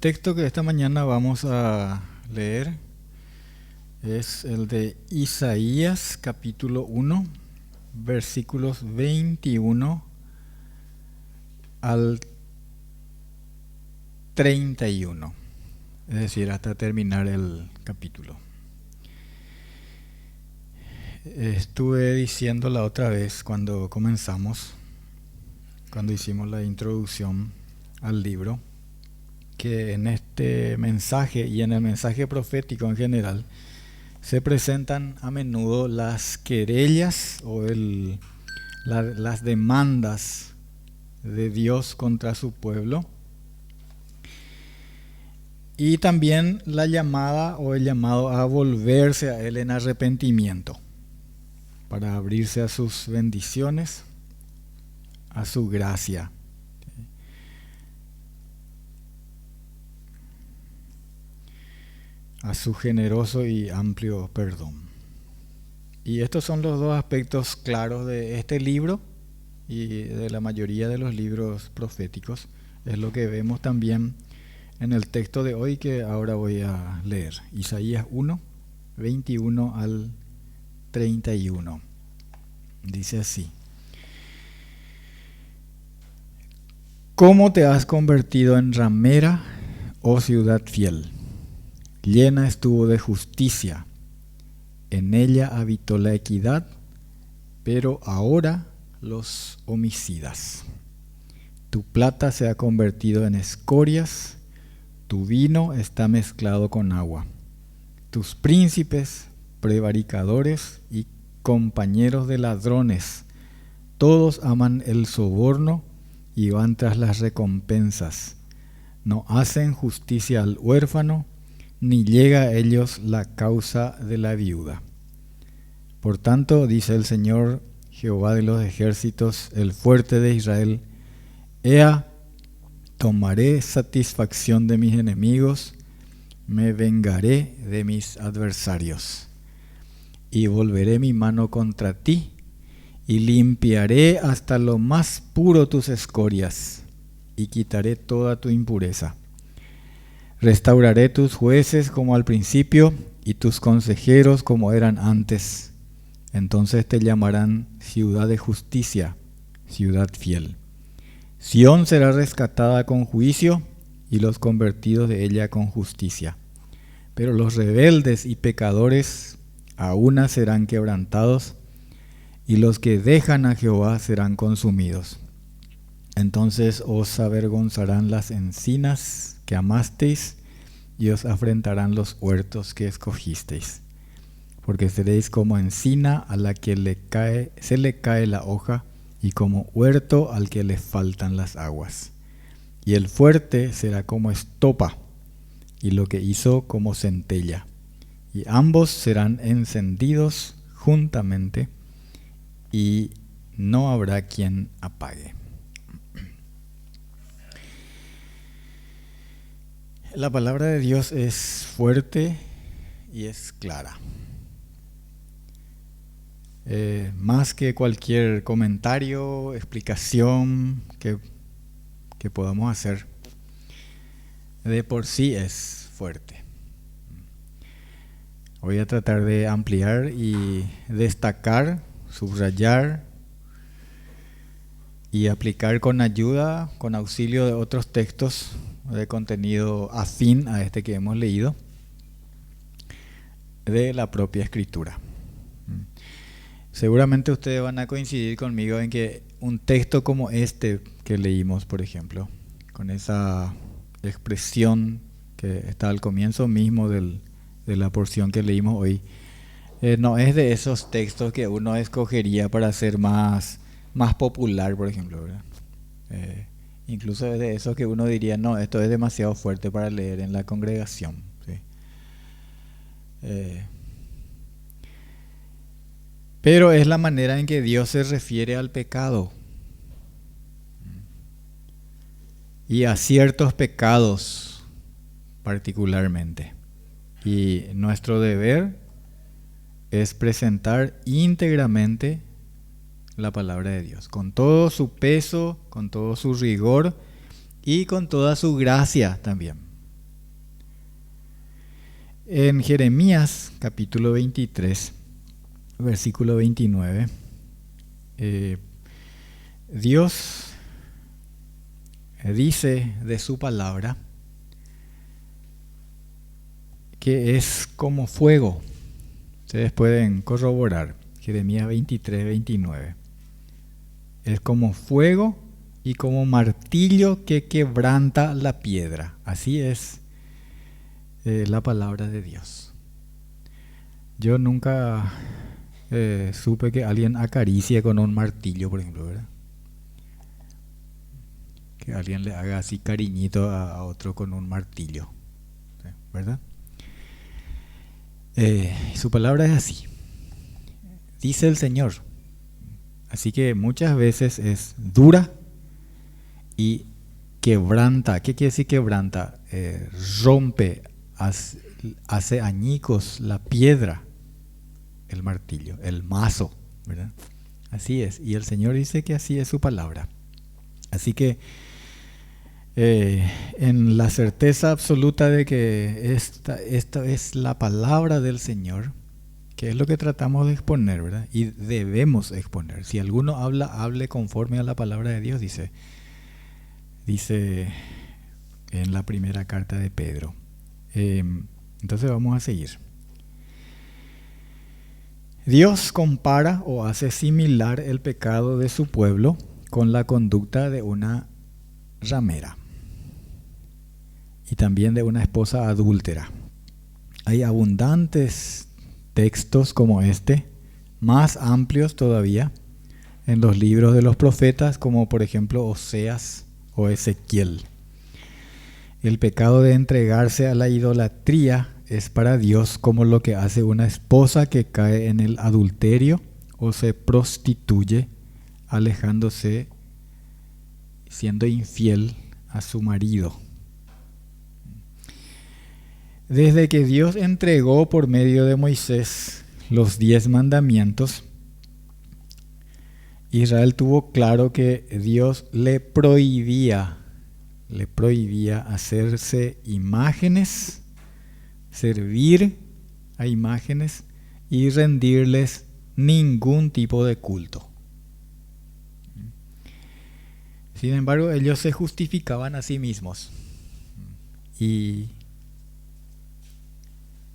texto que esta mañana vamos a leer es el de Isaías capítulo 1, versículos 21 al 31, es decir, hasta terminar el capítulo. Estuve diciendo la otra vez cuando comenzamos, cuando hicimos la introducción al libro, que en este mensaje y en el mensaje profético en general se presentan a menudo las querellas o las demandas de Dios contra su pueblo, y también la llamada o el llamado a volverse a Él en arrepentimiento para abrirse a sus bendiciones, a su gracia. A su generoso y amplio perdón. Y estos son los dos aspectos claros de este libro y de la mayoría de los libros proféticos. Es lo que vemos también en el texto de hoy que ahora voy a leer. Isaías 1, 21 al 31. Dice así: ¿Cómo te has convertido en ramera, oh ciudad fiel? Llena estuvo de justicia, en ella habitó la equidad, pero ahora los homicidas. Tu plata se ha convertido en escorias, tu vino está mezclado con agua. Tus príncipes, prevaricadores y compañeros de ladrones, todos aman el soborno y van tras las recompensas. No hacen justicia al huérfano, ni llega a ellos la causa de la viuda. Por tanto, dice el Señor, Jehová de los ejércitos, el fuerte de Israel: Ea, tomaré satisfacción de mis enemigos, me vengaré de mis adversarios, y volveré mi mano contra ti, y limpiaré hasta lo más puro tus escorias, y quitaré toda tu impureza. Restauraré tus jueces como al principio y tus consejeros como eran antes. Entonces te llamarán ciudad de justicia, ciudad fiel. Sión será rescatada con juicio y los convertidos de ella con justicia. Pero los rebeldes y pecadores a una serán quebrantados, y los que dejan a Jehová serán consumidos. Entonces os avergonzarán las encinas que amasteis, y os afrentarán los huertos que escogisteis. Porque seréis como encina a la que se le cae la hoja, y como huerto al que le faltan las aguas. Y el fuerte será como estopa, y lo que hizo como centella. Y ambos serán encendidos juntamente, y no habrá quien apague. La palabra de Dios es fuerte y es clara. Más que cualquier comentario, explicación que podamos hacer, de por sí es fuerte. Voy a tratar de ampliar y destacar, subrayar y aplicar con ayuda, con auxilio de otros textos de contenido afín a este que hemos leído de la propia escritura. Seguramente ustedes van a coincidir conmigo en que un texto como este que leímos, por ejemplo, con esa expresión que está al comienzo mismo de la porción que leímos hoy, no es de esos textos que uno escogería para ser más popular, por ejemplo, ¿verdad? Incluso es de esos que uno diría, no, esto es demasiado fuerte para leer en la congregación, ¿sí? Pero es la manera en que Dios se refiere al pecado y a ciertos pecados particularmente. Y nuestro deber es presentar íntegramente la palabra de Dios, con todo su peso, con todo su rigor y con toda su gracia también. En Jeremías capítulo 23, versículo 29, Dios dice de su palabra que es como fuego. Ustedes pueden corroborar. Jeremías 23, 29. Es como fuego y como martillo que quebranta la piedra. Así es la palabra de Dios. Yo nunca supe que alguien acaricie con un martillo, por ejemplo, ¿verdad? Que alguien le haga así cariñito a otro con un martillo, ¿verdad? Su palabra es así. Dice el Señor. Así que muchas veces es dura y quebranta. ¿Qué quiere decir quebranta? Rompe, hace añicos la piedra, el martillo, el mazo, ¿verdad? Así es. Y el Señor dice que así es su palabra. Así que en la certeza absoluta de que esta es la palabra del Señor, que es lo que tratamos de exponer, ¿verdad? Y debemos exponer. Si alguno habla, hable conforme a la palabra de Dios, dice en la primera carta de Pedro. Entonces vamos a seguir. Dios compara o hace similar el pecado de su pueblo con la conducta de una ramera y también de una esposa adúltera. Hay abundantes textos como este, más amplios todavía, en los libros de los profetas, como por ejemplo Oseas o Ezequiel. El pecado de entregarse a la idolatría es para Dios como lo que hace una esposa que cae en el adulterio o se prostituye, alejándose, siendo infiel a su marido. Desde que Dios entregó por medio de Moisés los 10 mandamientos, Israel tuvo claro que Dios le prohibía hacerse imágenes, servir a imágenes y rendirles ningún tipo de culto. Sin embargo, ellos se justificaban a sí mismos y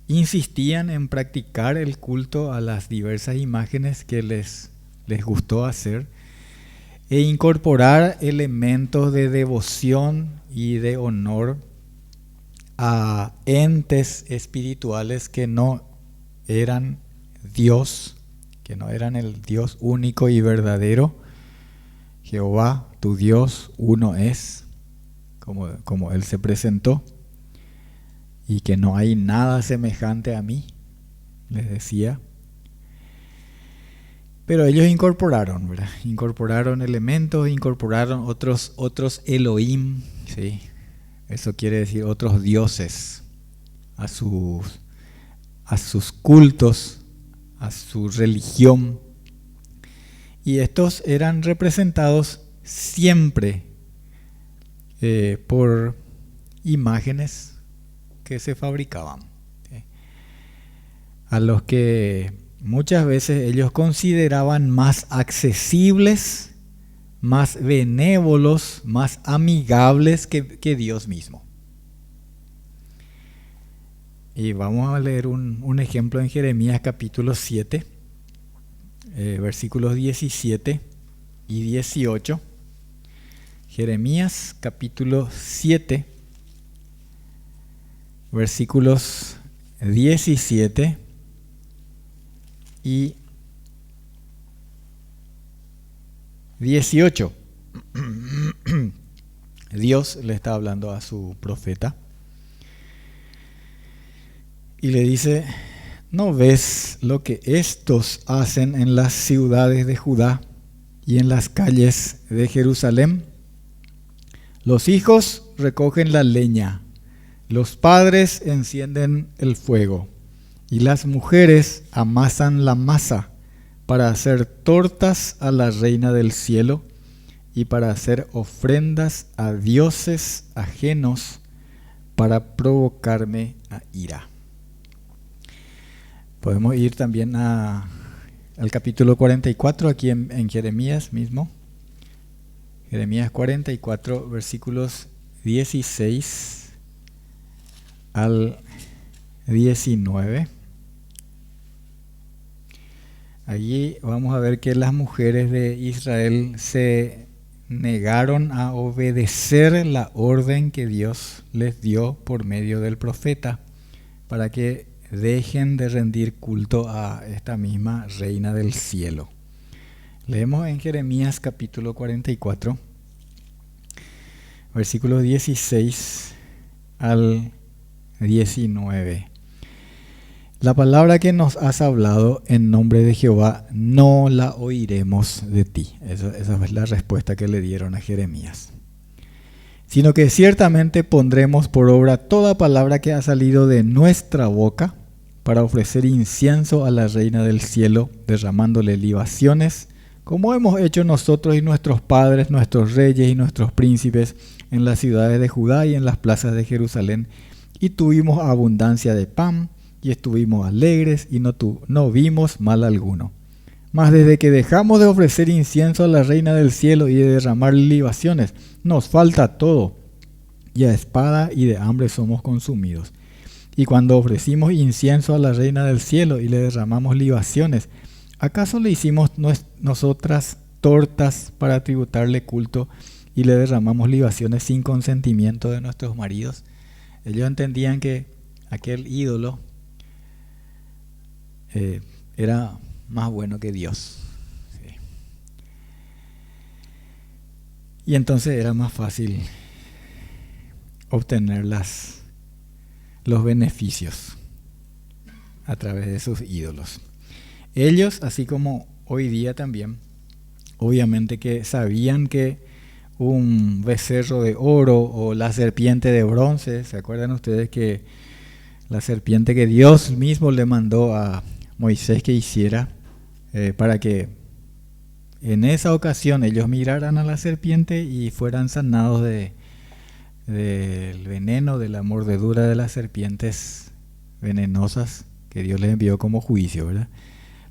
insistían en practicar el culto a las diversas imágenes que les gustó hacer e incorporar elementos de devoción y de honor a entes espirituales que no eran Dios, que no eran el Dios único y verdadero. Jehová, tu Dios, uno es, como Él se presentó, y que no hay nada semejante a mí, les decía. Pero ellos incorporaron, ¿verdad? Incorporaron elementos, incorporaron otros Elohim, ¿sí? Eso quiere decir otros dioses a sus cultos, a su religión. Y estos eran representados siempre por imágenes que se fabricaban, ¿sí? A los que muchas veces ellos consideraban más accesibles, más benévolos, más amigables que Dios mismo. Y vamos a leer un ejemplo en Jeremías capítulo 7, versículos 17 y 18. Jeremías capítulo 7, versículos 17 y 18. Dios le está hablando a su profeta y le dice: ¿no ves lo que estos hacen en las ciudades de Judá y en las calles de Jerusalén? Los hijos recogen la leña, los padres encienden el fuego y las mujeres amasan la masa para hacer tortas a la reina del cielo y para hacer ofrendas a dioses ajenos para provocarme a ira. Podemos ir también al capítulo 44, aquí en Jeremías mismo. Jeremías 44, versículos 16 al 19. Allí vamos a ver que las mujeres de Israel se negaron a obedecer la orden que Dios les dio por medio del profeta para que dejen de rendir culto a esta misma reina del cielo. Leemos en Jeremías capítulo 44, versículos 16 al 19. La palabra que nos has hablado en nombre de Jehová no la oiremos de ti. Esa es la respuesta que le dieron a Jeremías. Sino que ciertamente pondremos por obra toda palabra que ha salido de nuestra boca para ofrecer incienso a la reina del cielo, derramándole libaciones, como hemos hecho nosotros y nuestros padres, nuestros reyes y nuestros príncipes en las ciudades de Judá y en las plazas de Jerusalén, y tuvimos abundancia de pan, y estuvimos alegres, y no vimos mal alguno. Mas desde que dejamos de ofrecer incienso a la reina del cielo y de derramar libaciones, nos falta todo, y a espada y de hambre somos consumidos. Y cuando ofrecimos incienso a la reina del cielo y le derramamos libaciones, ¿acaso le hicimos nosotras tortas para tributarle culto y le derramamos libaciones sin consentimiento de nuestros maridos? Ellos entendían que aquel ídolo era más bueno que Dios. Sí. Y entonces era más fácil obtener los beneficios a través de sus ídolos. Ellos, así como hoy día también, obviamente que sabían que un becerro de oro o la serpiente de bronce, ¿se acuerdan ustedes que la serpiente que Dios mismo le mandó a Moisés que hiciera para que en esa ocasión ellos miraran a la serpiente y fueran sanados del veneno, de la mordedura de las serpientes venenosas que Dios les envió como juicio, ¿verdad?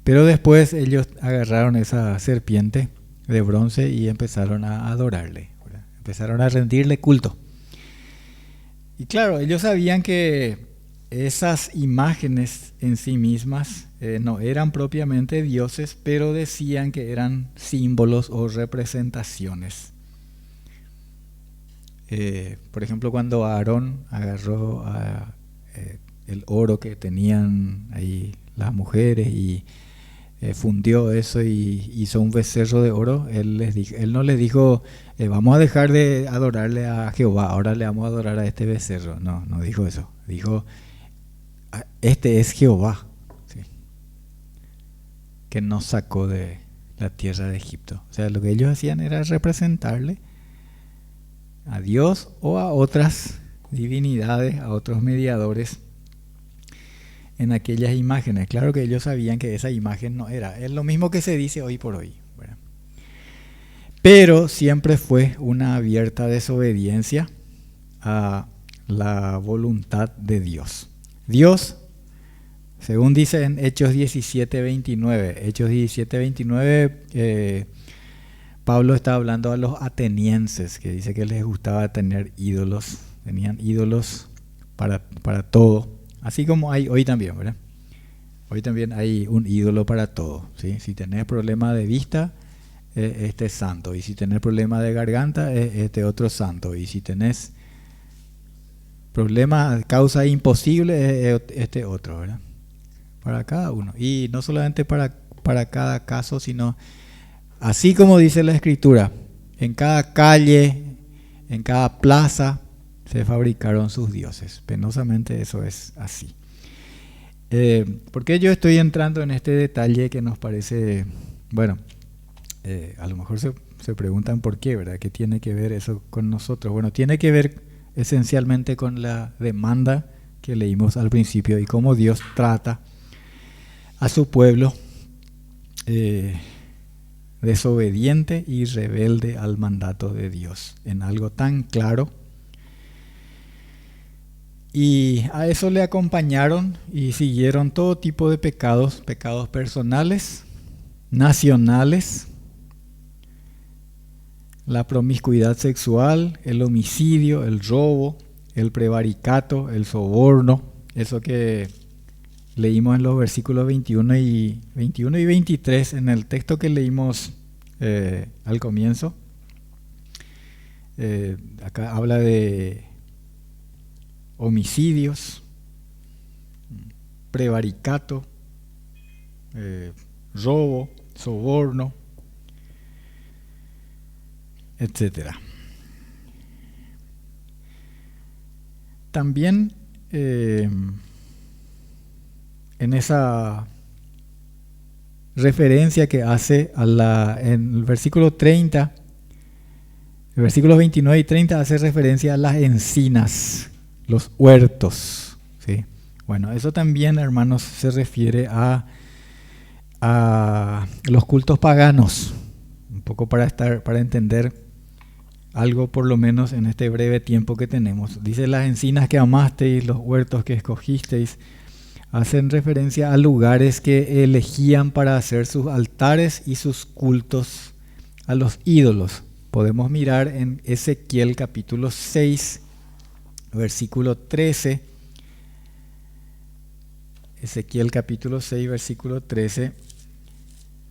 Pero después ellos agarraron esa serpiente de bronce y empezaron a adorarle, ¿verdad? Empezaron a rendirle culto. Y claro, ellos sabían que esas imágenes en sí mismas no eran propiamente dioses, pero decían que eran símbolos o representaciones. Por ejemplo, cuando Aarón agarró el oro que tenían ahí las mujeres y fundió eso y hizo un becerro de oro, él no les dijo, vamos a dejar de adorarle a Jehová, ahora le vamos a adorar a este becerro. No dijo eso. Dijo, este es Jehová, ¿sí?, que nos sacó de la tierra de Egipto. O sea, lo que ellos hacían era representarle a Dios o a otras divinidades, a otros mediadores en aquellas imágenes. Claro que ellos sabían que esa imagen no era. Es lo mismo que se dice hoy por hoy, ¿verdad? Pero siempre fue una abierta desobediencia a la voluntad de Dios. Dios, según dice en Hechos 17:29, Pablo está hablando a los atenienses, que dice que les gustaba tener ídolos, tenían ídolos para todo, así como hay hoy también, ¿verdad? Hoy también hay un ídolo para todo, ¿sí? Si tenés problema de vista, este es santo, y si tenés problema de garganta, este otro santo, y si tenés problema, causa imposible, este otro, ¿verdad? Para cada uno. Y no solamente para cada caso, sino así como dice la Escritura, en cada calle, en cada plaza, se fabricaron sus dioses. Penosamente eso es así. ¿Por qué yo estoy entrando en este detalle que nos parece, bueno, a lo mejor se preguntan por qué, ¿verdad? ¿Qué tiene que ver eso con nosotros? Bueno, tiene que ver esencialmente con la demanda que leímos al principio y cómo Dios trata a su pueblo desobediente y rebelde al mandato de Dios en algo tan claro Y a eso le acompañaron y siguieron todo tipo de pecados, pecados personales, nacionales, la promiscuidad sexual, el homicidio, el robo, el prevaricato, el soborno, eso que leímos en los versículos 21 y 23 en el texto que leímos al comienzo. Acá habla de homicidios, prevaricato, robo, soborno, etcétera. También en esa referencia que hace en el versículo 30, el versículo 29 y 30 hace referencia a las encinas, los huertos, ¿sí? Bueno, eso también, hermanos, se refiere a los cultos paganos, un poco para entender algo por lo menos en este breve tiempo que tenemos. Dice: las encinas que amasteis, los huertos que escogisteis, hacen referencia a lugares que elegían para hacer sus altares y sus cultos a los ídolos. Podemos mirar en Ezequiel capítulo 6, versículo 13. Ezequiel capítulo 6, versículo 13,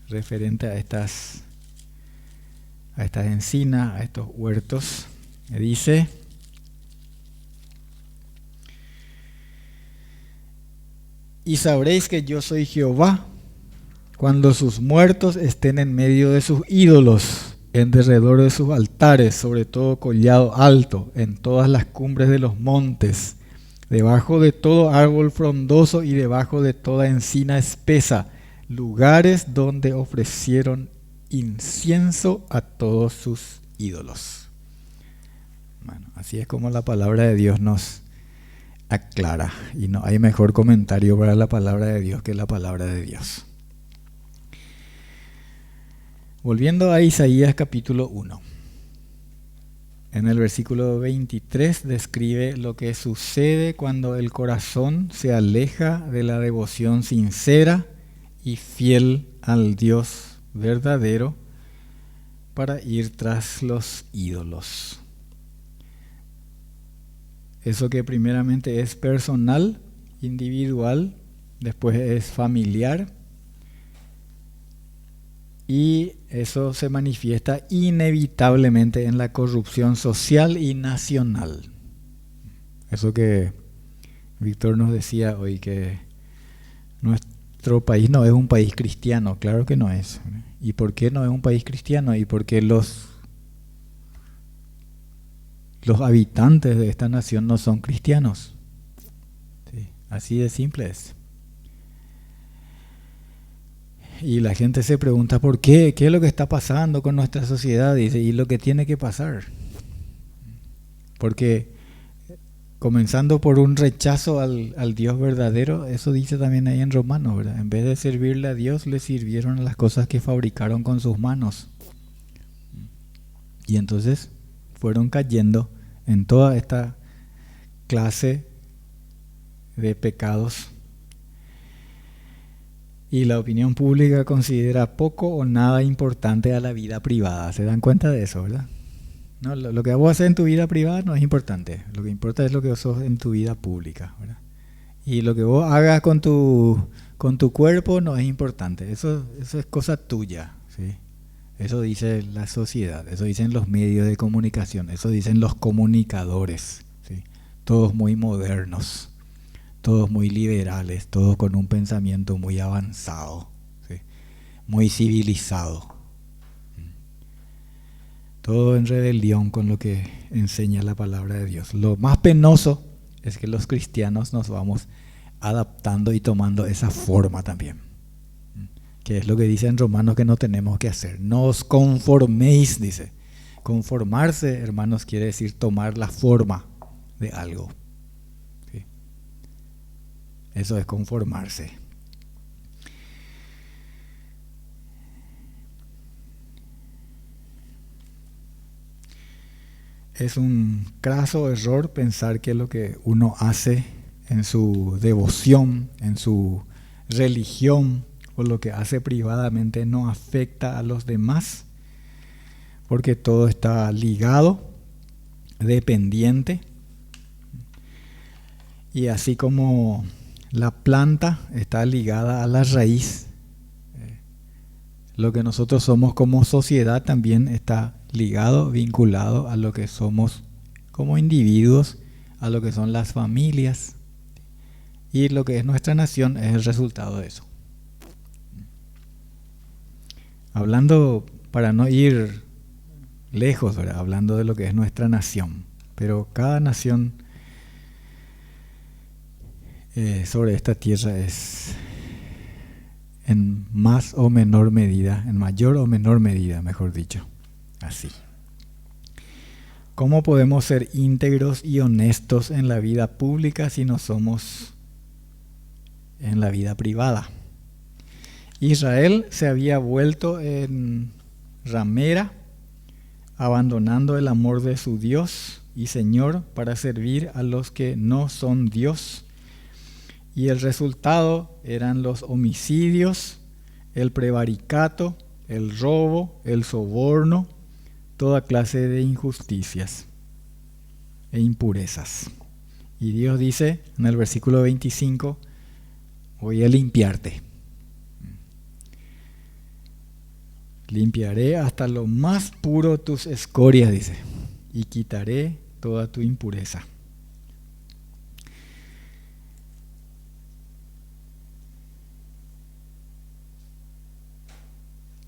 referente a estas encinas, a estos huertos. Dice: y sabréis que yo soy Jehová cuando sus muertos estén en medio de sus ídolos, en derredor de sus altares, sobre todo collado alto, en todas las cumbres de los montes, debajo de todo árbol frondoso y debajo de toda encina espesa, lugares donde ofrecieron incienso a todos sus ídolos. Bueno, así es como la palabra de Dios nos aclara, y no hay mejor comentario para la palabra de Dios que la palabra de Dios. Volviendo a Isaías capítulo 1. En el versículo 23 describe lo que sucede cuando el corazón se aleja de la devoción sincera y fiel al Dios verdadero para ir tras los ídolos. Eso que primeramente es personal, individual, después es familiar, y eso se manifiesta inevitablemente en la corrupción social y nacional. Eso que Víctor nos decía hoy, que nuestro país no es un país cristiano. Claro que no es. ¿Y por qué no es un país cristiano? Y porque los habitantes de esta nación no son cristianos. Sí, así de simple es. Y la gente se pregunta por qué es lo que está pasando con nuestra sociedad. Dice: y lo que tiene que pasar. Porque comenzando por un rechazo al Dios verdadero, eso dice también ahí en Romanos, ¿verdad? En vez de servirle a Dios, le sirvieron a las cosas que fabricaron con sus manos. Y entonces fueron cayendo en toda esta clase de pecados. Y la opinión pública considera poco o nada importante a la vida privada. ¿Se dan cuenta de eso, verdad? No, lo que vos haces en tu vida privada no es importante. Lo que importa es lo que vos sos en tu vida pública, ¿verdad? Y lo que vos hagas con tu cuerpo no es importante. Eso es cosa tuya, ¿sí? Eso dice la sociedad, eso dicen los medios de comunicación, eso dicen los comunicadores, ¿sí? Todos muy modernos, todos muy liberales, todos con un pensamiento muy avanzado, ¿sí? Muy civilizado. Todo en rebelión con lo que enseña la palabra de Dios. Lo más penoso es que los cristianos nos vamos adaptando y tomando esa forma también. Que es lo que dice en Romanos que no tenemos que hacer. No os conforméis, dice. Conformarse, hermanos, quiere decir tomar la forma de algo. ¿Sí? Eso es conformarse. es un craso error pensar que lo que uno hace en su devoción, en su religión o lo que hace privadamente no afecta a los demás, porque todo está ligado, dependiente. Y así como la planta está ligada a la raíz, lo que nosotros somos como sociedad también está ligado, vinculado a lo que somos como individuos, a lo que son las familias. Y lo que es nuestra nación es el resultado de eso. Hablando, para no ir lejos, ¿verdad? Hablando de lo que es nuestra nación, pero cada nación sobre esta tierra es en más o menor medida, en mayor o menor medida, mejor dicho, así. ¿Cómo podemos ser íntegros y honestos en la vida pública si no somos en la vida privada? Israel se había vuelto en ramera, abandonando el amor de su Dios y Señor para servir a los que no son Dios. Y el resultado eran los homicidios, el prevaricato, el robo, el soborno, toda clase de injusticias e impurezas. Y Dios dice en el versículo 25, voy a limpiarte. Limpiaré hasta lo más puro tus escorias, dice, y quitaré toda tu impureza.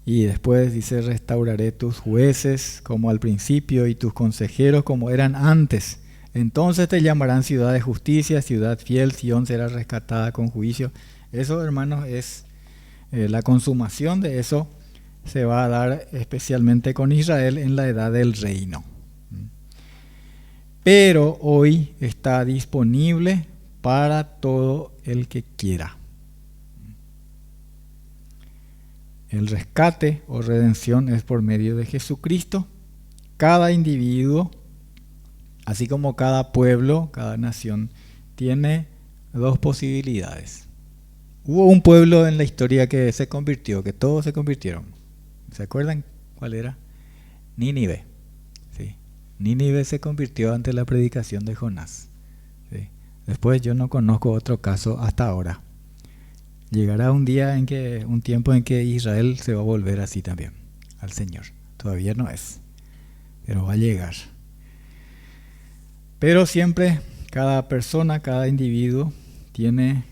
Y después dice, restauraré tus jueces como al principio y tus consejeros como eran antes. Entonces te llamarán ciudad de justicia, ciudad fiel, Sión será rescatada con juicio. Eso, hermanos, es la consumación de eso. Se va a dar especialmente con Israel en la edad del reino. Pero hoy está disponible para todo el que quiera. El rescate o redención es por medio de Jesucristo. Cada individuo, así como cada pueblo, cada nación, tiene dos posibilidades. Hubo un pueblo en la historia que se convirtió, que todos se convirtieron. ¿Se acuerdan cuál era? Nínive. ¿Sí? Nínive se convirtió ante la predicación de Jonás. ¿Sí? Después yo no conozco otro caso hasta ahora. Llegará un tiempo en que Israel se va a volver así también al Señor. Todavía no es, pero va a llegar. Pero siempre cada persona, cada individuo tiene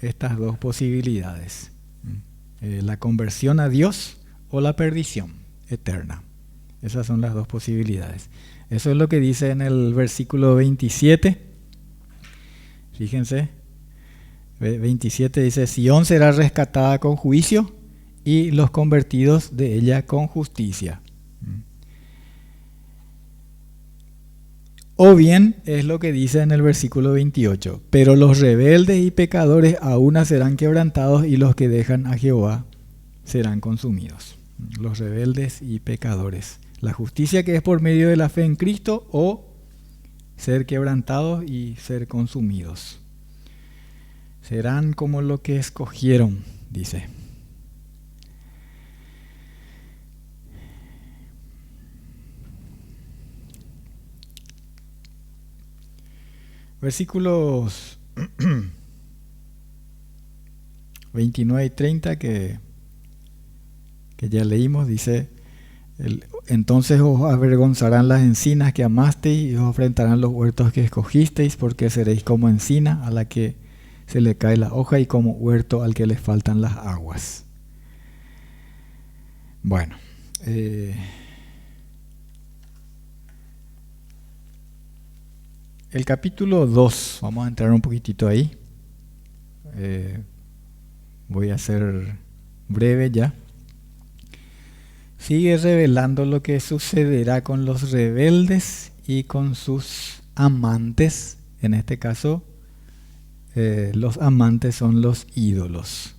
estas dos posibilidades: la conversión a Dios o la perdición eterna. Esas son las dos posibilidades. Eso es lo que dice en el versículo 27. Fíjense. 27 dice, Sión será rescatada con juicio y los convertidos de ella con justicia. O bien es lo que dice en el versículo 28, pero los rebeldes y pecadores aún serán quebrantados y los que dejan a Jehová serán consumidos. Los rebeldes y pecadores. La justicia que es por medio de la fe en Cristo o ser quebrantados y ser consumidos. Serán como lo que escogieron, dice. Versículos 29 y 30 que ya leímos, dice, entonces os avergonzarán las encinas que amasteis y os enfrentarán los huertos que escogisteis, porque seréis como encina a la que se le cae la hoja y como huerto al que le faltan las aguas. Bueno, el capítulo 2, vamos a entrar un poquitito ahí. Voy a ser breve ya. Sigue revelando lo que sucederá con los rebeldes y con sus amantes. En este caso, los amantes son los ídolos.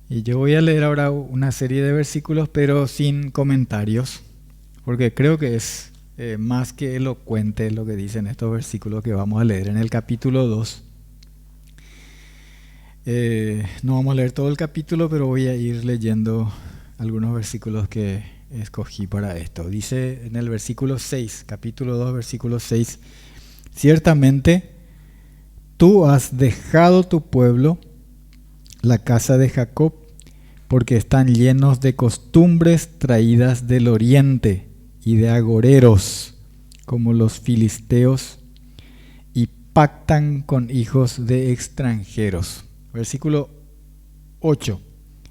Y yo voy a leer ahora una serie de versículos, pero sin comentarios, porque creo que es más que elocuente lo que dicen estos versículos que vamos a leer en el capítulo 2. No vamos a leer todo el capítulo, pero voy a ir leyendo algunos versículos que escogí para esto. Dice en el versículo 6, capítulo 2, versículo 6, ciertamente tú has dejado tu pueblo, la casa de Jacob, porque están llenos de costumbres traídas del oriente y de agoreros, como los filisteos, y pactan con hijos de extranjeros. Versículo 8.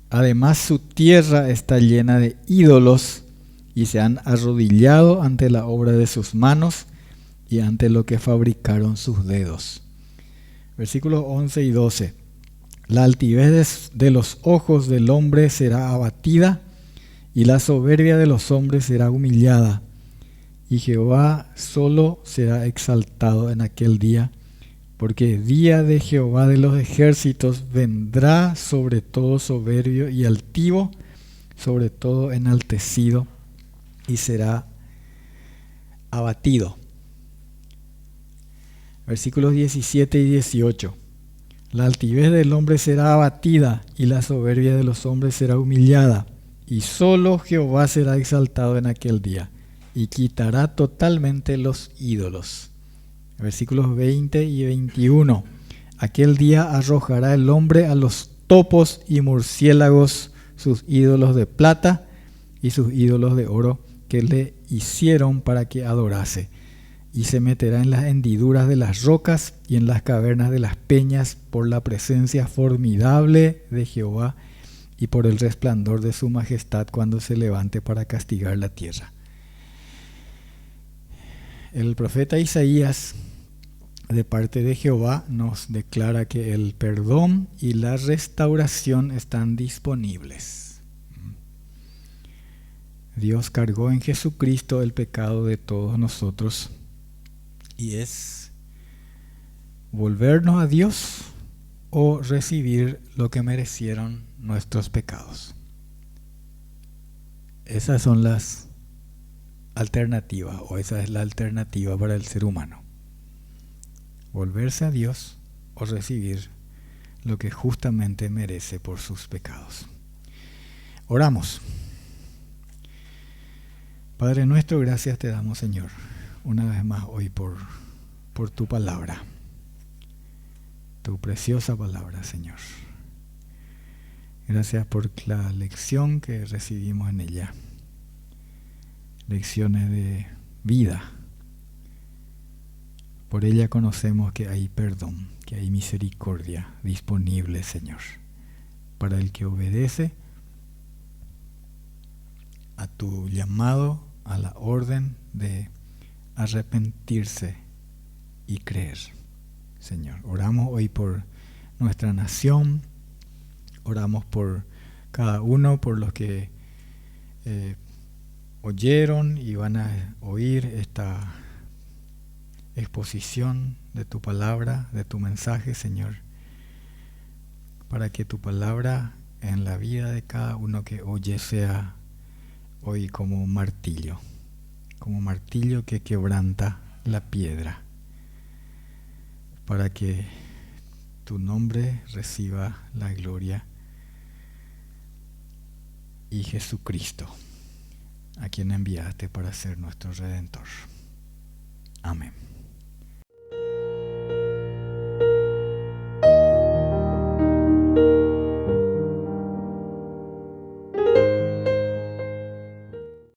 Además su tierra está llena de ídolos y se han arrodillado ante la obra de sus manos y ante lo que fabricaron sus dedos. Versículos 11 y 12. La altivez de los ojos del hombre será abatida y la soberbia de los hombres será humillada. Y Jehová solo será exaltado en aquel día, porque día de Jehová de los ejércitos vendrá sobre todo soberbio y altivo, sobre todo enaltecido, y será abatido. Versículos 17 y 18. La altivez del hombre será abatida y la soberbia de los hombres será humillada, y solo Jehová será exaltado en aquel día, y quitará totalmente los ídolos. Versículos 20 y 21. Aquel día arrojará el hombre a los topos y murciélagos sus ídolos de plata y sus ídolos de oro que le hicieron para que adorase, y se meterá en las hendiduras de las rocas y en las cavernas de las peñas por la presencia formidable de Jehová y por el resplandor de su majestad cuando se levante para castigar la tierra. El profeta Isaías, de parte de Jehová, nos declara que el perdón y la restauración están disponibles. Dios cargó en Jesucristo el pecado de todos nosotros y es volvernos a Dios o recibir lo que merecieron nuestros pecados. Esas son las alternativas, o esa es la alternativa para el ser humano. Volverse a Dios o recibir lo que justamente merece por sus pecados. Oramos. Padre nuestro, gracias te damos, Señor, una vez más hoy por tu palabra, tu preciosa palabra, Señor. Gracias por la lección que recibimos en ella, lecciones de vida. Por ella conocemos que hay perdón, que hay misericordia disponible, Señor, para el que obedece a tu llamado, a la orden de arrepentirse y creer, Señor. Oramos hoy por nuestra nación, oramos por cada uno, por los que oyeron y van a oír esta exposición de tu palabra, de tu mensaje, Señor, para que tu palabra en la vida de cada uno que oye sea hoy como un martillo que quebranta la piedra, para que tu nombre reciba la gloria y Jesucristo, a quien enviaste para ser nuestro Redentor. Amén.